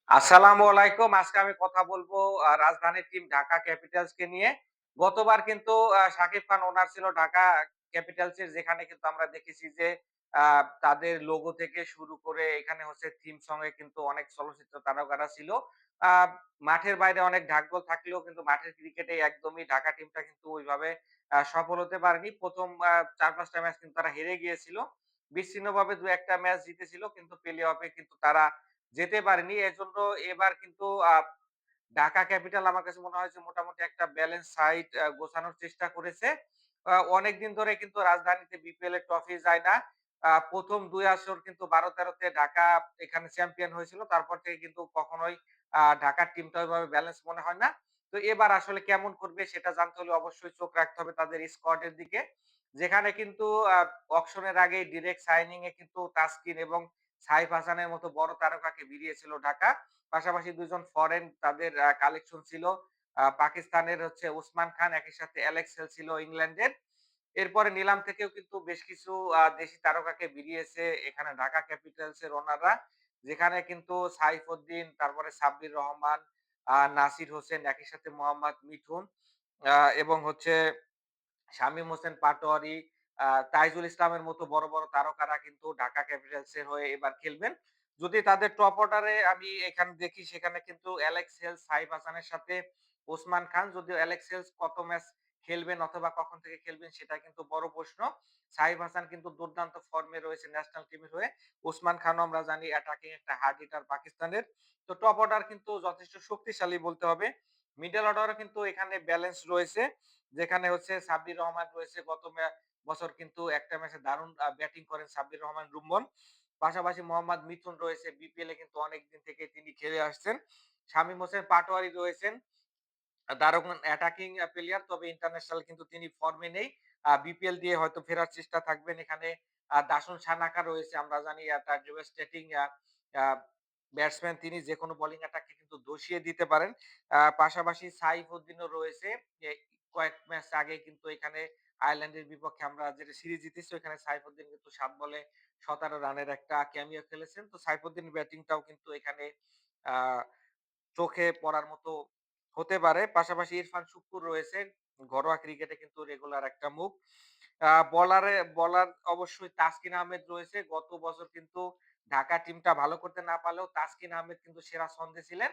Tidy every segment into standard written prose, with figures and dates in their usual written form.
আসসালামু আলাইকুম। আজকে আমি কথা বলবো রাজধানীর টিম ঢাকা ক্যাপিটালসকে নিয়ে। গতবার কিন্তু শাকিব খান ওনার ছিল ঢাকা ক্যাপিটালসের, যেখানে কিন্তু আমরা দেখেছি যে আ তাদের লোগো থেকে শুরু করে এখানে হচ্ছে থিম সং এ কিন্তু অনেক চলচ্চিত্র তারকারা ছিল। আ মাঠের বাইরে অনেক ঢাকঢোল থাকলেও কিন্তু মাঠের ক্রিকেটে একদমই ঢাকা টিমটা কিন্তু ওইভাবে সফল হতে পারেনি। ১ম ৪-৫ টা ম্যাচ কিন্তু তারা হেরে গিয়েছিল। বিচ্ছিন্নভাবে ২-১ টা ম্যাচ জিতেছিল, কিন্তু প্লে অফে কিন্তু তারা যেতে পারেনি। এজন্য এবার কিন্তু ঢাকা ক্যাপিটাল আমার কাছে মনে হয় যে মোটামুটি একটা ব্যালেন্স সাইড গোছানোর চেষ্টা করেছে। অনেকদিন ধরে কিন্তু রাজধানীতে বিপিএল এর ট্রফি যায় না। ১ম ২ আসর কিন্তু ১২-১৩ তে ঢাকা এখানে চ্যাম্পিয়ন হয়েছিল। তারপর থেকে কিন্তু কখনোই ঢাকার টিমটা ওইভাবে ব্যালেন্স মনে হয় না। তো এবার আসলে কেমন করবে সেটা জানতে হলে অবশ্যই চোখ রাখতে হবে তাদের স্কোয়াড এর দিকে। যেখানে কিন্তু আ অকশনের আগেই ডিরেক্ট সাইনিং এ কিন্তু তাসকিন এবং সাইফ হাসানের মতো বড় তারকাকে ভিড়িয়েছিল ঢাকা। পাশাপাশি ২ জন ফরেন তাদের কালেকশন ছিল। পাকিস্তানের হচ্ছে ওসমান খান, একই সাথে অ্যালেক্স হেল ছিল ইংল্যান্ডের। এরপরে নিলাম থেকেও কিন্তু বেশ কিছু দেশি তারকাকে ভিড়িয়েছে এখানে ঢাকা ক্যাপিটালস এর ওনাররা। যেখানে কিন্তু সাইফউদ্দিন, তারপরে সাব্বির রহমান, নাসির হোসেন, একই সাথে মোহাম্মদ মিঠুন আ এবং হচ্ছে শামীম হোসেন পাটোয়ারি, তাইজুল ইসলামের মতো বড়, বড় তারকারা কিন্তু ঢাকা ক্যাপিটালস এর হয়ে এবার খেলবেন। যদি তাদের টপ অর্ডারে আমি এখানে দেখি, সেখানে কিন্তু অ্যালেক্স হেলস, সাইফ হাসানের সাথে ওসমান খান। যদিও অ্যালেক্স হেলস কত ম্যাচ খেলবেন অথবা কখন থেকে খেলবেন সেটা কিন্তু বড় প্রশ্ন। সাইফ হাসান কিন্তু দুর্দান্ত ফর্মে রয়েছে ন্যাশনাল টিমের হয়ে। ওসমান খানও আমরা জানি অ্যাটাকিং একটা হার্ড হিটার পাকিস্তানের। তো টপ অর্ডার কিন্তু যথেষ্ট শক্তিশালী বলতে হবে। মিডল অর্ডারও কিন্তু এখানে ব্যালেন্স রয়েছে। যেখানে হচ্ছে সাব্বির রহমান রয়েছে। গত বছর কিন্তু একটা ম্যাচে দারুণ ব্যাটিং করেন সাব্বির রহমান রুম্মন। পাশাপাশি মোহাম্মদ মিথুন রয়েছে। বিপিএল এ কিন্তু অনেকদিন থেকে তিনি খেলে আসছেন। শামীম হোসেন পাটোয়ারি রয়েছেন। দারুণ অ্যাটাকিং প্লেয়ার, তবে ইন্টারন্যাশনাল কিন্তু তিনি ফর্মে নেই। বিপিএল দিয়ে হয়তো ফেরার চেষ্টা থাকবেন এখানে। দাসুন সানাকা রয়েছে। আমরা জানি তার ডেভাস্টেটিং আ আ ব্যাটসম্যান, তিনি যেকোনো বোলিং অ্যাটাককে কিন্তু ধসিয়ে দিতে পারেন। পাশাপাশি সাইফউদ্দিনও রয়েছে। এ কয়েক ম্যাচ আগে কিন্তু এখানে আয়ারল্যান্ডের বিপক্ষে আমরা যেটা সিরিজ জিতেছি, ওখানে সাইফুদ্দিন কিন্তু ৭ বলে ১৭ রানের একটা ক্যামিও খেলেছেন। তো সাইফুদ্দিন ব্যাটিংটাও কিন্তু এখানে আ চোখে পড়ার মতো হতে পারে। পাশাপাশি ইরফান শুক্কুর রয়েছে। ঘরোয়া ক্রিকেটে কিন্তু রেগুলার একটা মুখ। বলার অবশ্যই তাসকিন আহমেদ রয়েছে। গত বছর কিন্তু ঢাকা টিমটা ভালো করতে না পারলেও তাসকিন আহমেদ কিন্তু সেরা ছন্দে ছিলেন।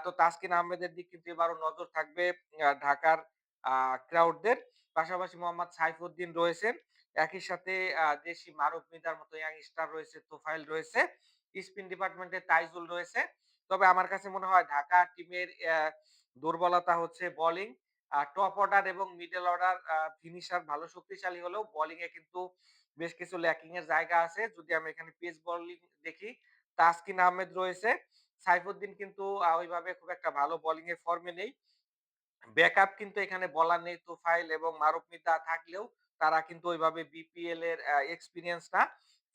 তো তাসকিন আহমেদের দিক কিন্তু এবারও নজর থাকবে ঢাকার আ ক্রাউডদের। পাশাপাশি মোহাম্মদ সাইফুদ্দিন রয়েছেন। একই সাথে দেশি মারুফ মির্জার মতো ইয়াং স্টার রয়েছে, তোফায়েল রয়েছে। স্পিন ডিপার্টমেন্টে তাইজুল রয়েছে। তবে আমার কাছে মনে হয় ঢাকা টিমের দুর্বলতা হচ্ছে বোলিং। টপ অর্ডার এবং মিডল অর্ডার ফিনিশার ভালো শক্তিশালী হলেও বোলিং এ কিন্তু বেশ কিছু ল্যাকিং এর জায়গা আছে। যদি আমরা এখানে পেস বোলিং দেখি, তাসকিন আহমেদ রয়েছে। সাইফুদ্দিন কিন্তু ওইভাবে খুব একটা ভালো বোলিং এ ফর্মে নেই। ব্যাকআপ কিন্তু এখানে বলার নেই, তোফাইল এবং মারুফ মির্জা থাকলেও তারা কিন্তু ওইভাবে বিপিএল এর এক্সপেরিয়েন্স না।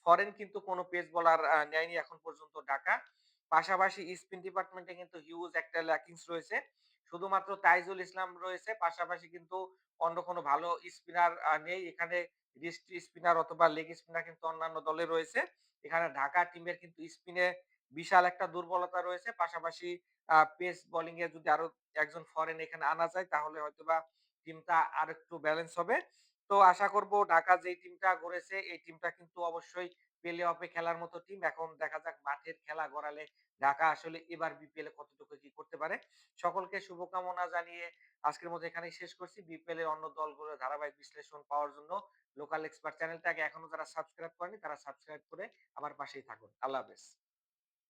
ফরেন কিন্তু কোনো পেস বোলার নেয়নি এখন পর্যন্ত ঢাকা। পাশাপাশি স্পিন ডিপার্টমেন্টে কিন্তু হিউজ একটা ল্যাকিংস রয়েছে। শুধুমাত্র তাইজুল ইসলাম রয়েছে। পাশাপাশি কিন্তু অন্য কোনো ভালো স্পিনার নেই। এখানে রিস্ট স্পিনার অথবা লেগ স্পিনার কিন্তু অন্যান্য দলে রয়েছে। এখানে ঢাকা টিমের কিন্তু স্পিনে বিশাল একটা দুর্বলতা রয়েছে। পাশাপাশি পেস বোলিং এ যদি আরো একজন ফরেন এখানে আনা যায়, তাহলে হয়তোবা টিমটা আরেকটু ব্যালেন্স হবে। তো আশা করব ঢাকা যেই টিমটা গড়েছে এই টিমটা কিন্তু অবশ্যই প্লে অফে খেলার মতো টিম। এখন দেখা যাক মাঠের খেলা গড়ালে ঢাকা আসলে এবার বিপিএল এ কতটুকু কি করতে পারে। সকলকে শুভকামনা জানিয়ে আজকের মতো এখানেই শেষ করছি। বিপিএল এর অন্য দলগুলোর ধারাবাহিক বিশ্লেষণ পাওয়ার জন্য লোকাল এক্সপার্ট চ্যানেলটাকে এখনো যারা সাবস্ক্রাইব করেনি তারা সাবস্ক্রাইব করে আমার পাশেই থাকুন। আল্লাহ হাফেজ।